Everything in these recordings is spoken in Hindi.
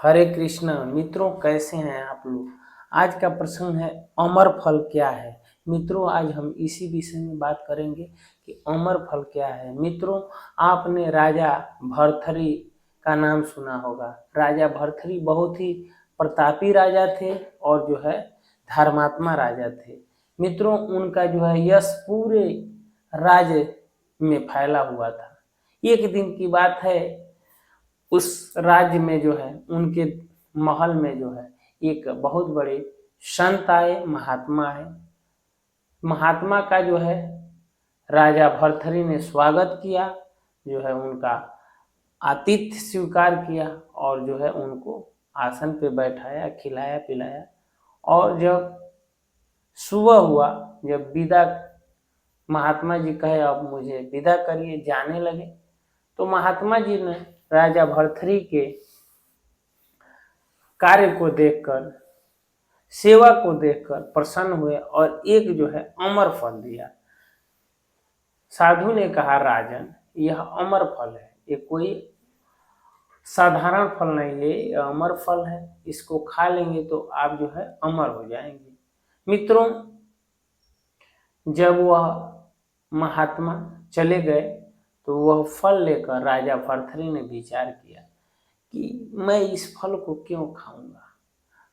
हरे कृष्णा मित्रों, कैसे हैं आप लोग। आज का प्रश्न है अमर फल क्या है। मित्रों, आज हम इसी विषय में बात करेंगे कि अमर फल क्या है। मित्रों, आपने राजा भर्तृहरि का नाम सुना होगा। राजा भर्तृहरि बहुत ही प्रतापी राजा थे और जो है धर्मात्मा राजा थे। मित्रों, उनका जो है यश पूरे राज्य में फैला हुआ था। एक दिन की बात है, उस राज्य में जो है उनके महल में जो है एक बहुत बड़े संत आए, महात्मा आए। महात्मा का जो है राजा भर्तृहरि ने स्वागत किया, जो है उनका आतिथ्य स्वीकार किया और जो है उनको आसन पे बैठाया, खिलाया पिलाया। और जब सुबह हुआ, जब विदा महात्मा जी कहे अब मुझे विदा करिए, जाने लगे, तो महात्मा जी ने राजा भर्तृहरि के कार्य को देखकर, सेवा को देखकर प्रसन्न हुए और एक जो है अमर फल दिया। साधु ने कहा, राजन, यह अमर फल है, ये कोई साधारण फल नहीं है, ये अमर फल है। इसको खा लेंगे तो आप जो है अमर हो जाएंगे। मित्रों, जब वह महात्मा चले गए तो वह फल लेकर राजा भर्तृहरि ने विचार किया कि मैं इस फल को क्यों खाऊंगा।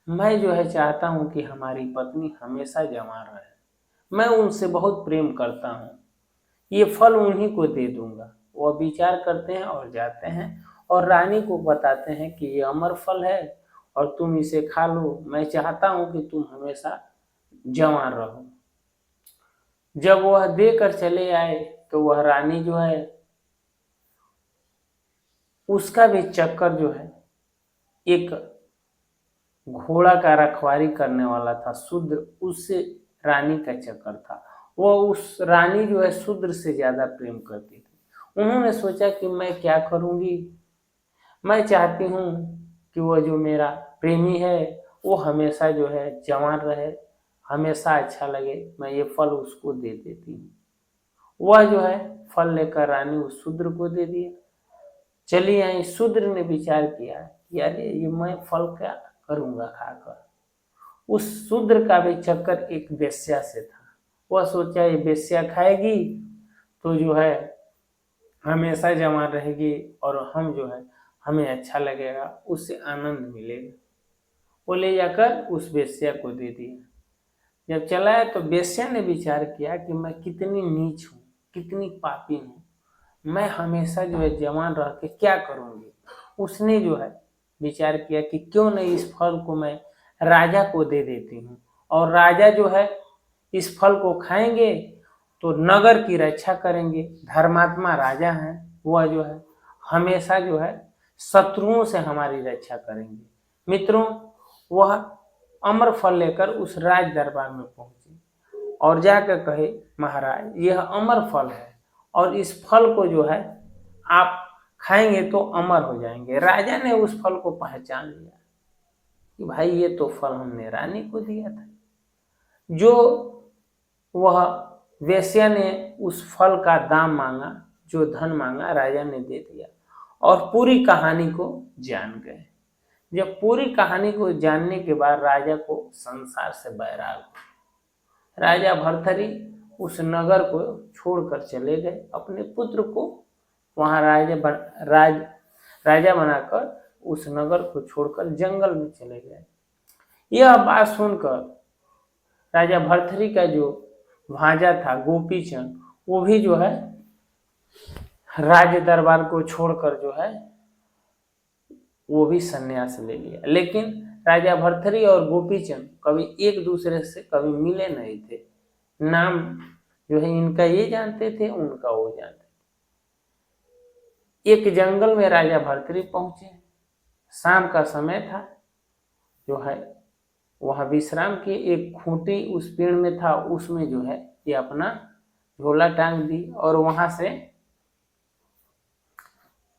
मैं जो है चाहता हूं कि हमारी पत्नी हमेशा जवान रहे। मैं उनसे बहुत प्रेम करता हूं, ये फल उन्हीं को दे दूंगा। वह विचार करते हैं और जाते हैं और रानी को बताते हैं कि ये अमर फल है और तुम इसे खा लो। मैं चाहता हूं कि तुम हमेशा जवान रहो। जब वह देकर चले आए तो वह रानी जो है, उसका भी चक्कर जो है एक घोड़ा का रखवारी करने वाला था, शूद्र, उससे रानी का चक्कर था। वो उस रानी जो है शूद्र से ज्यादा प्रेम करती थी। उन्होंने सोचा कि मैं क्या करूंगी, मैं चाहती हूँ कि वो जो मेरा प्रेमी है वो हमेशा जो है जवान रहे, हमेशा अच्छा लगे। मैं ये फल उसको दे देती हूँ। वह जो है फल लेकर रानी उस शूद्र को दे दिया। चली आई। शूद्र ने विचार किया कि अरे ये मैं फल क्या करूंगा खाकर। उस शूद्र का भी चक्कर एक वेश्या से था। वह सोचा ये वेश्या खाएगी तो जो है हमेशा जवान रहेगी और हम जो है हमें अच्छा लगेगा, उससे आनंद मिलेगा। वो ले जाकर उस वेश्या को दे दिया। जब चला है तो वेश्या ने विचार किया कि मैं कितनी नीच हूँ, कितनी पापी हूँ, मैं हमेशा जो है जवान रह के क्या करूंगी। उसने जो है विचार किया कि क्यों नहीं इस फल को मैं राजा को दे देती हूँ, और राजा जो है इस फल को खाएंगे तो नगर की रक्षा करेंगे। धर्मात्मा राजा हैं, वह जो है हमेशा जो है शत्रुओं से हमारी रक्षा करेंगे। मित्रों, वह अमर फल लेकर उस राज दरबार में पहुंचे और जाकर कहे, महाराज, यह अमर फल है और इस फल को जो है आप खाएंगे तो अमर हो जाएंगे। राजा ने उस फल को पहचान लिया कि भाई ये तो फल हमने रानी को दिया था। जो वह वेश्या ने उस फल का दाम मांगा, जो धन मांगा, राजा ने दे दिया और पूरी कहानी को जान गए। जब पूरी कहानी को जानने के बाद राजा को संसार से बैराग हुआ। राजा भर्तृहरि उस नगर को छोड़कर चले गए, अपने पुत्र को वहां राजा बनाकर उस नगर को छोड़कर जंगल में चले गए। यह बात सुनकर राजा भर्तृहरि का जो भांजा था गोपीचंद, वो भी जो है राज दरबार को छोड़कर जो है वो भी संन्यास ले लिया। लेकिन राजा भर्तृहरि और गोपीचंद कभी एक दूसरे से कभी मिले नहीं थे। नाम जो है इनका ये जानते थे, उनका वो जानते थे। एक जंगल में राजा भर्तृहरि पहुंचे। शाम का समय था, जो है वहां विश्राम किए। एक खूंटी उस पेड़ में था, उसमें जो है ये अपना झोला टांग दी और वहां से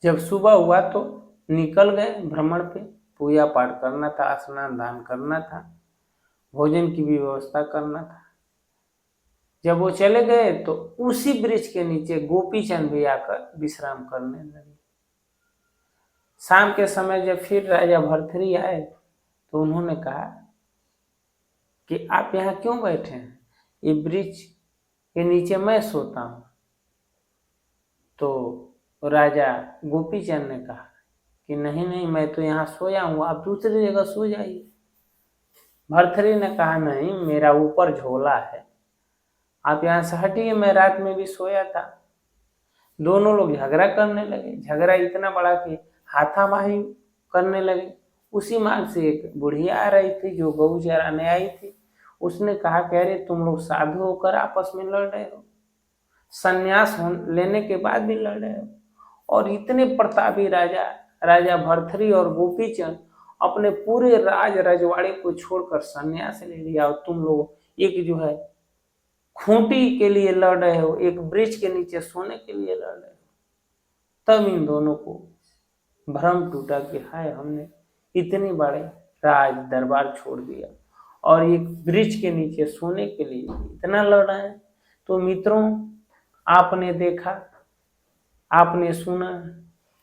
जब सुबह हुआ तो निकल गए भ्रमण पे। पूजा पाठ करना था, स्नान दान करना था, भोजन की भी व्यवस्था करना था। जब वो चले गए तो उसी वृक्ष के नीचे गोपीचंद भी आकर विश्राम करने लगे। शाम के समय जब फिर राजा भर्तृहरि आए तो उन्होंने कहा कि आप यहाँ क्यों बैठे हैं, ये वृक्ष के नीचे मैं सोता हूँ। तो राजा गोपीचंद ने कहा कि नहीं नहीं, मैं तो यहाँ सोया हूँ, आप दूसरी जगह सो जाइए। भर्तृहरि ने कहा नहीं, मेरा ऊपर झोला है, आप यहाँ से हटिए, मैं रात में भी सोया था। दोनों लोग झगड़ा करने लगे, झगड़ा इतना बड़ा कि हाथापाई करने लगे। उसी मार्ग से एक बुढ़िया आ रही थी जो गऊ चराने आई थी। उसने कहा कि अरे तुम लोग साधु होकर आपस में लड़ रहे हो, संन्यास लेने के बाद भी लड़ रहे हो। और इतने प्रतापी राजा भर्तृहरि और गोपीचंद अपने पूरे रजवाड़े को छोड़कर संन्यास ले लिया, और तुम लोग एक जो है खूंटी के लिए लड़ रहे हो, एक वृक्ष के नीचे सोने के लिए लड़ रहे हो। तब इन दोनों को भ्रम टूटा कि हाय, हमने इतनी बड़े राज दरबार छोड़ दिया और एक वृक्ष के नीचे सोने के लिए इतना लड़ रहे हैं। तो मित्रों, आपने देखा, आपने सुना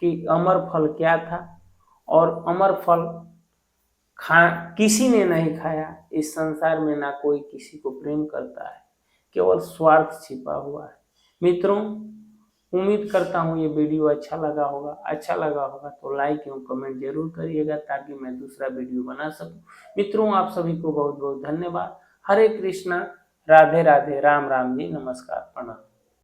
कि अमर फल क्या था, और अमर फल किसी ने नहीं खाया। इस संसार में ना कोई किसी को प्रेम करता है, केवल स्वार्थ छिपा हुआ है। मित्रों, उम्मीद करता हूँ ये वीडियो अच्छा लगा होगा तो लाइक एवं कमेंट जरूर करिएगा ताकि मैं दूसरा वीडियो बना सकूं। मित्रों, आप सभी को बहुत बहुत धन्यवाद। हरे कृष्णा, राधे राधे, राम राम जी, नमस्कार, प्रणाम।